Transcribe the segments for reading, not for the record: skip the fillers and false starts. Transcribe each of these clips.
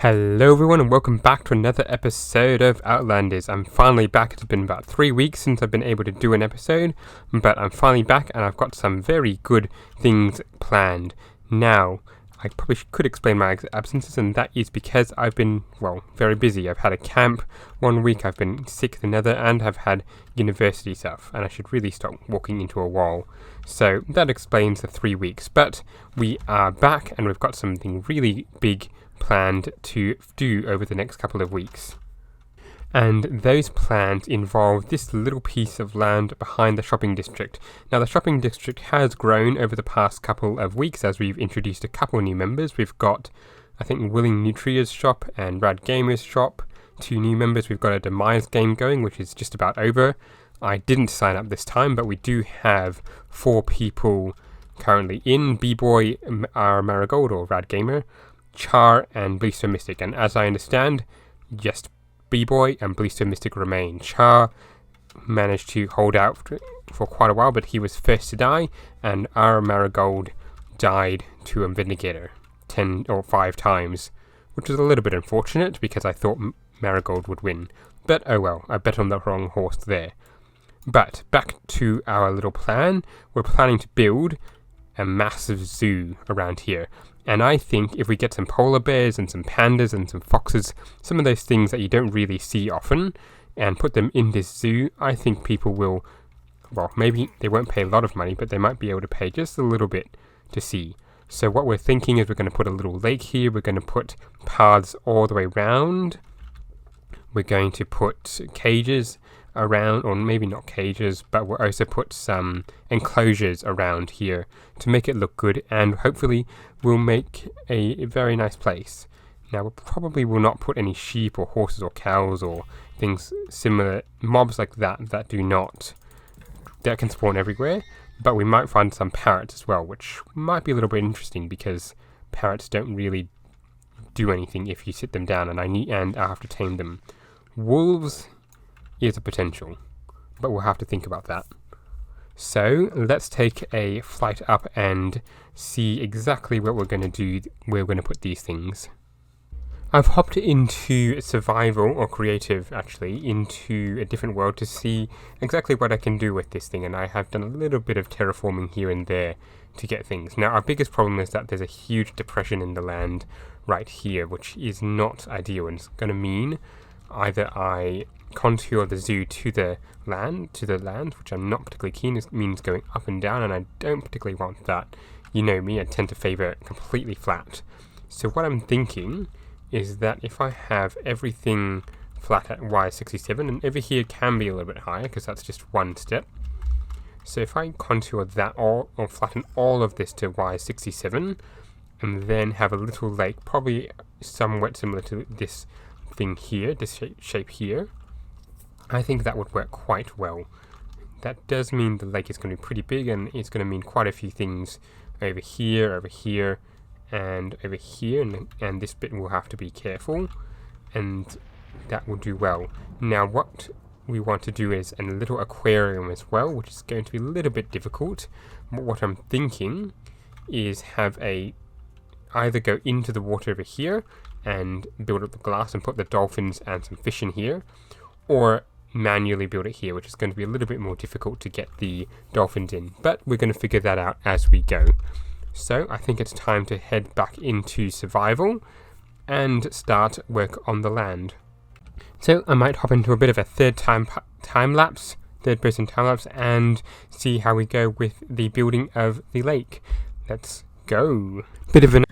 Hello everyone and welcome back to another episode of Outlanders. I'm finally back. It's been about 3 weeks since I've been able to do an episode, but I'm finally back and I've got some very good things planned. Now, I probably could explain my absences, and that is because I've been, very busy. I've had a camp 1 week, I've been sick another, and I've had university stuff, and I should really stop walking into a wall. So that explains the 3 weeks, but we are back and we've got something really big planned to do over the next couple of weeks. And those plans involve this little piece of land behind the shopping district. Now the shopping district has grown over the past couple of weeks as we've introduced a couple new members. We've got, I think, Willing Nutria's shop and Rad Gamer's shop. 2 new members. We've got a Demise game going, which is just about over. I didn't sign up this time, but we do have 4 people currently in: B-Boy, Marigold or Rad Gamer, Char and Blister Mystic, and as I understand, just B-Boy and Blister Mystic remain. Char managed to hold out for quite a while, but he was first to die, and our Marigold died to a Vindicator 10 or 5 times, which was a little bit unfortunate because I thought Marigold would win. But oh well, I bet on the wrong horse there. But back to our little plan. We're planning to build a massive zoo around here. And I think if we get some polar bears and some pandas and some foxes, some of those things that you don't really see often, and put them in this zoo, I think people will, maybe they won't pay a lot of money, but they might be able to pay just a little bit to see. So what we're thinking is we're going to put a little lake here, we're going to put paths all the way around, we're going to put cages around, or maybe not cages, but we'll also put some enclosures around here to make it look good, and hopefully we'll make a very nice place. Now we probably will not put any sheep or horses or cows or things similar, mobs like that can spawn everywhere, but we might find some parrots as well, which might be a little bit interesting because parrots don't really do anything if you sit them down, and I have to tame them. Wolves is a potential, but we'll have to think about that. So let's take a flight up and see exactly what we're going to do. We're going to put these things. I've hopped into survival, or creative actually, into a different world to see exactly what I can do with this thing, and I have done a little bit of terraforming here and there to get things. Now our biggest problem is that there's a huge depression in the land right here, which is not ideal, and it's going to mean either I contour the zoo to the land, which I'm not particularly keen. It means going up and down, and I don't particularly want that. You know me, I tend to favor it completely flat. So what I'm thinking is that if I have everything flat at Y67, and over here can be a little bit higher because that's just one step. So if I contour that or flatten all of this to Y67, and then have a little lake, probably somewhat similar to this thing here, this shape here, I think that would work quite well. That does mean the lake is going to be pretty big, and it's going to mean quite a few things over here, and over here, and this bit will have to be careful, and that will do well. Now what we want to do is a little aquarium as well, which is going to be a little bit difficult. But what I'm thinking is have either go into the water over here and build up the glass and put the dolphins and some fish in here, or manually build it here, which is going to be a little bit more difficult to get the dolphins in, but we're going to figure that out as we go. So I think it's time to head back into survival and start work on the land. So I might hop into a bit of a third-person time lapse, and see how we go with the building of the lake. Let's go. Bit of an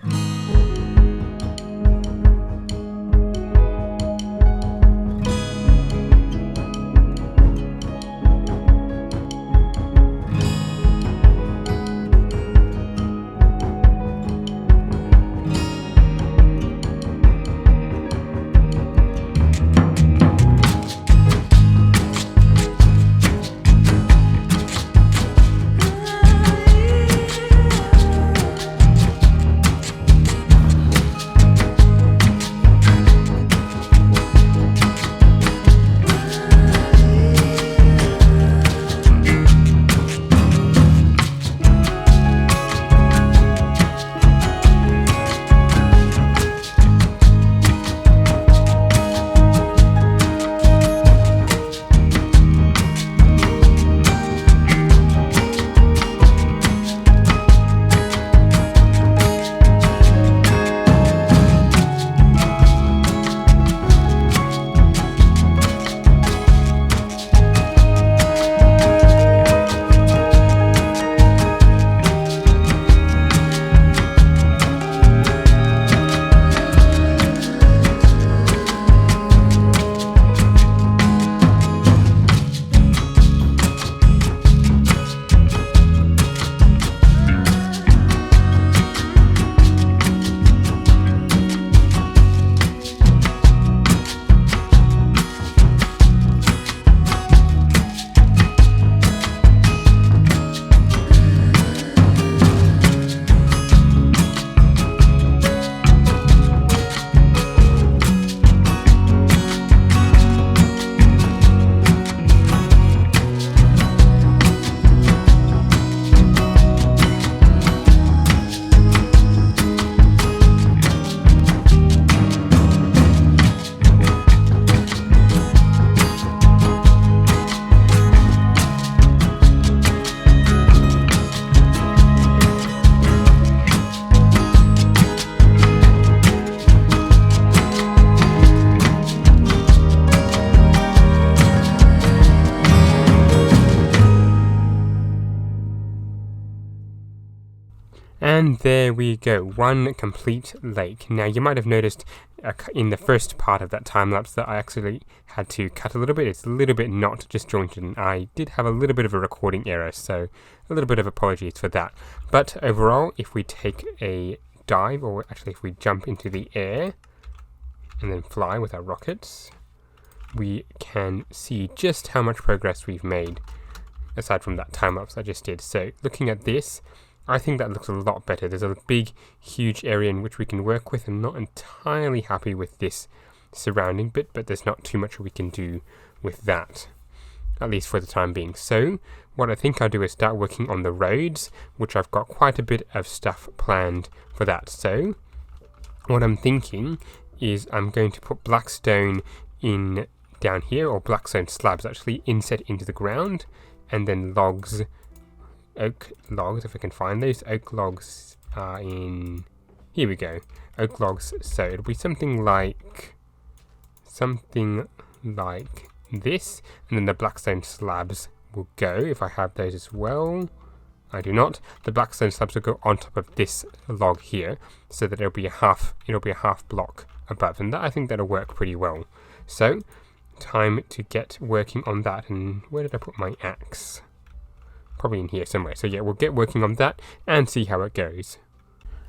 And there we go, one complete lake. Now you might have noticed in the first part of that time lapse that I actually had to cut a little bit. It's a little bit not disjointed, and I did have a little bit of a recording error, so a little bit of apologies for that. But overall, if we take a dive, or actually if we jump into the air and then fly with our rockets, we can see just how much progress we've made, aside from that time lapse I just did. So looking at this, I think that looks a lot better. There's a big, huge area in which we can work with. I'm not entirely happy with this surrounding bit, but there's not too much we can do with that, at least for the time being. So what I think I'll do is start working on the roads, which I've got quite a bit of stuff planned for that. So what I'm thinking is I'm going to put black stone in down here, or black stone slabs actually inset into the ground, and then logs, oak logs, if I can find those. Oak logs are in, here we go, oak logs. So it'll be something like this, and then the blackstone slabs will go, if I have those as well. I do not. The blackstone slabs will go on top of this log here, so that it'll be a half block above, and that, I think that'll work pretty well. So time to get working on that. And where did I put my axe? Probably in here somewhere. So yeah, we'll get working on that and see how it goes.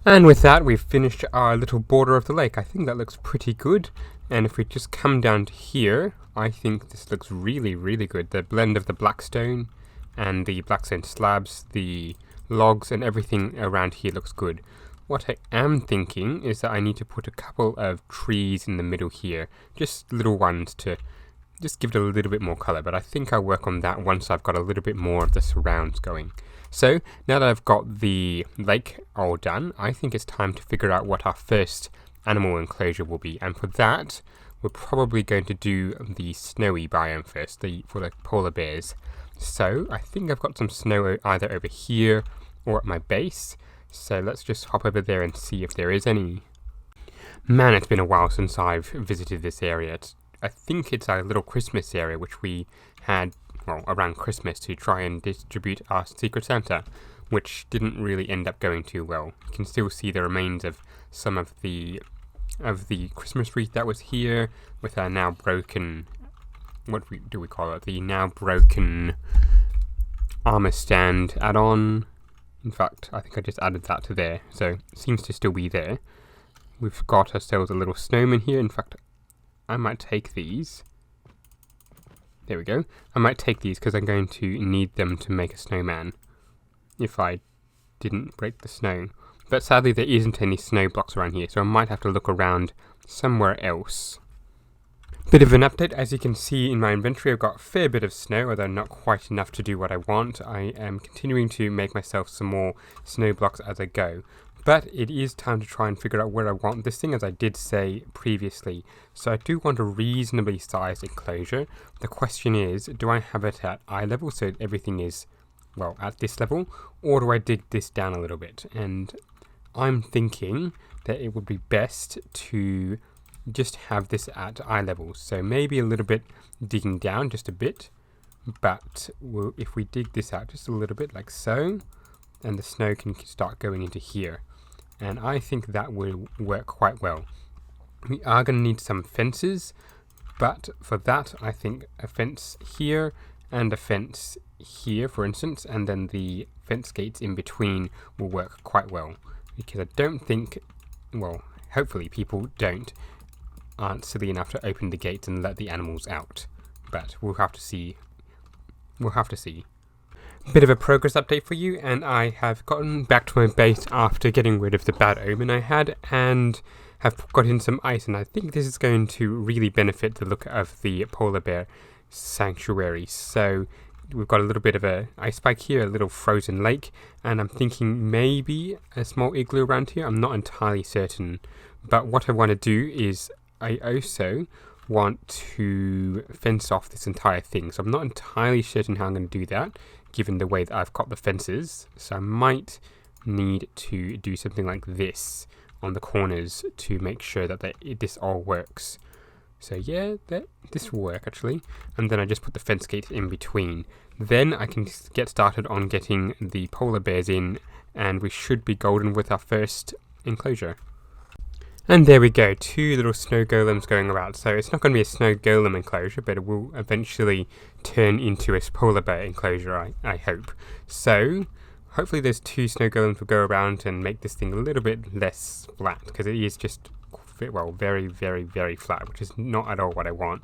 And with that, we've finished our little border of the lake. I think that looks pretty good. And if we just come down to here, I think this looks really, really good. The blend of the blackstone and the blackstone slabs, the logs and everything around here looks good. What I am thinking is that I need to put a couple of trees in the middle here, just little ones to just give it a little bit more color, but I think I'll work on that once I've got a little bit more of the surrounds going. So now that I've got the lake all done, I think it's time to figure out what our first animal enclosure will be, and for that we're probably going to do the snowy biome first, for the polar bears. So I think I've got some snow either over here or at my base, so let's just hop over there and see if there is any. Man, it's been a while since I've visited this area. I think it's our little Christmas area, which we had, well, around Christmas to try and distribute our Secret Santa, which didn't really end up going too well. You can still see the remains of some of the Christmas wreath that was here, with our now broken, do we call it? The now broken armor stand add-on. In fact, I think I just added that to there, so it seems to still be there. We've got ourselves a little snowman here. In fact, I might take these. There we go. I might take these because I'm going to need them to make a snowman if I didn't break the snow. But sadly there isn't any snow blocks around here, so I might have to look around somewhere else. Bit of an update. As you can see in my inventory, I've got a fair bit of snow, although not quite enough to do what I want. I am continuing to make myself some more snow blocks as I go. But it is time to try and figure out where I want this thing, as I did say previously. So I do want a reasonably sized enclosure. The question is, do I have it at eye level, so everything is, well, at this level, or do I dig this down a little bit? And I'm thinking that it would be best to just have this at eye level. So maybe a little bit digging down, just a bit. But if we dig this out just a little bit, like so, and the snow can start going into here. And I think that will work quite well. We are going to need some fences, but for that I think a fence here and a fence here, for instance, and then the fence gates in between will work quite well. Because I don't think, well, hopefully people aren't silly enough to open the gates and let the animals out. But we'll have to see. Bit of a progress update for you, and I have gotten back to my base after getting rid of the bad omen I had, and have got in some ice, and I think this is going to really benefit the look of the polar bear sanctuary. So we've got a little bit of a ice spike here, a little frozen lake, and I'm thinking maybe a small igloo around here. I'm not entirely certain, but what I want to do is I also want to fence off this entire thing. So I'm not entirely certain how I'm going to do that, given the way that I've got the fences. So I might need to do something like this on the corners to make sure that this all works. So yeah, this will work actually. And then I just put the fence gate in between. Then I can get started on getting the polar bears in, and we should be golden with our first enclosure. And there we go, 2 little snow golems going around. So it's not going to be a snow golem enclosure, but it will eventually turn into a polar bear enclosure, I hope. So hopefully those 2 snow golems will go around and make this thing a little bit less flat, because it is just, well, very, very, very flat, which is not at all what I want.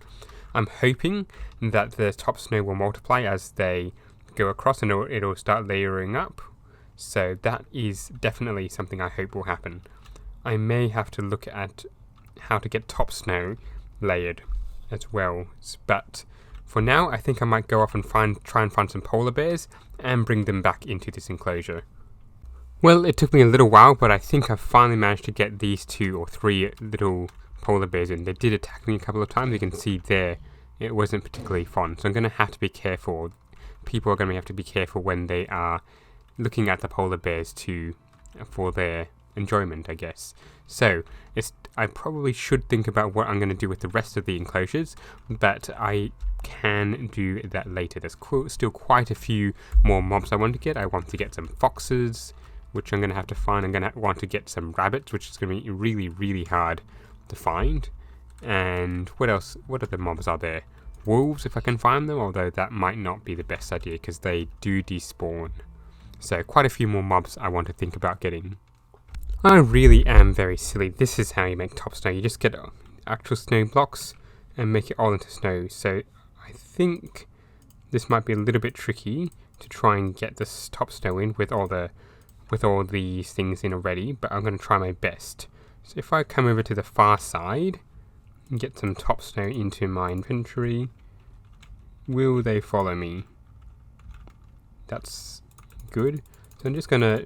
I'm hoping that the top snow will multiply as they go across, and it'll start layering up. So that is definitely something I hope will happen. I may have to look at how to get top snow layered as well, but for now I think I might go off and try and find some polar bears and bring them back into this enclosure. Well, it took me a little while, but I think I've finally managed to get these 2 or 3 little polar bears in. They did attack me a couple of times. You can see there it wasn't particularly fun, so I'm going to have to be careful. People are going to have to be careful when they are looking at the polar bears for their enjoyment, I guess. So I probably should think about what I'm going to do with the rest of the enclosures, but I can do that later. There's still quite a few more mobs I want to get. I want to get some foxes, which I'm going to have to find. I'm going to want to get some rabbits, which is going to be really, really hard to find. And what else? What other mobs are there? Wolves, if I can find them, although that might not be the best idea because they do despawn. So quite a few more mobs I want to think about getting. I really am very silly. This is how you make top snow. You just get actual snow blocks and make it all into snow. So I think this might be a little bit tricky to try and get this top snow in with all these things in already, but I'm going to try my best. So if I come over to the far side and get some top snow into my inventory, will they follow me? That's good. So I'm just going to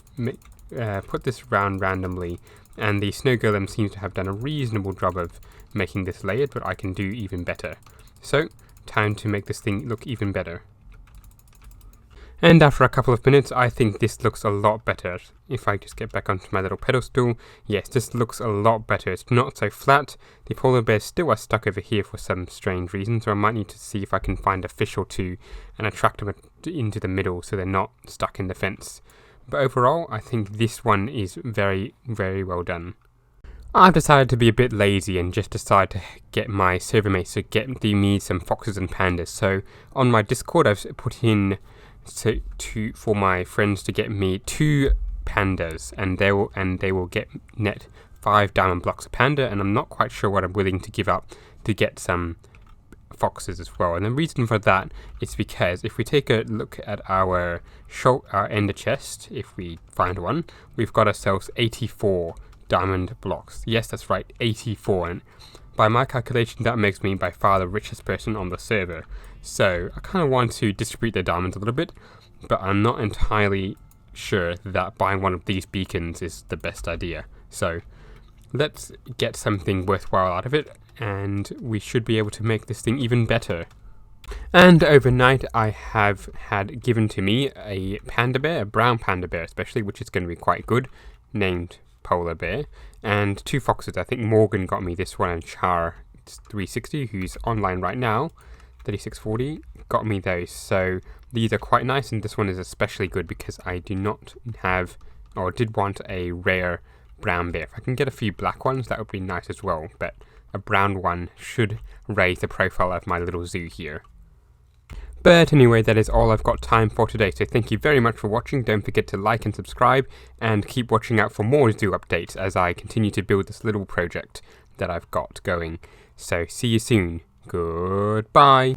put this round randomly, and the snow golem seems to have done a reasonable job of making this layered, but I can do even better. So time to make this thing look even better. And after a couple of minutes, I think this looks a lot better. If I just get back onto my little pedestal, yes, this looks a lot better. It's not so flat. The polar bears still are stuck over here for some strange reason, so I might need to see if I can find a fish or 2 and attract them into the middle so they're not stuck in the fence. But overall, I think this one is very, very well done. I've decided to be a bit lazy and just decide to get my server mates to get me some foxes and pandas. So on my Discord, I've put in for my friends to get me 2 pandas, and they will get net 5 diamond blocks a panda, and I'm not quite sure what I'm willing to give up to get some foxes as well. And the reason for that is because if we take a look at our ender chest, if we find one, we've got ourselves 84 diamond blocks. Yes, that's right, 84, and by my calculation that makes me by far the richest person on the server. So I kind of want to distribute the diamonds a little bit, but I'm not entirely sure that buying one of these beacons is the best idea. So let's get something worthwhile out of it, and we should be able to make this thing even better. And overnight I have had given to me a panda bear, a brown panda bear especially, which is going to be quite good, named Polar Bear, and 2 foxes. I think Morgan got me this one, and Char 360, who's online right now, 3640, got me those. So these are quite nice, and this one is especially good because I do not have, or did want, a rare brown bear. If I can get a few black ones, that would be nice as well, but a brown one should raise the profile of my little zoo here. But anyway, that is all I've got time for today, so thank you very much for watching. Don't forget to like and subscribe, and keep watching out for more zoo updates as I continue to build this little project that I've got going. So see you soon. Goodbye.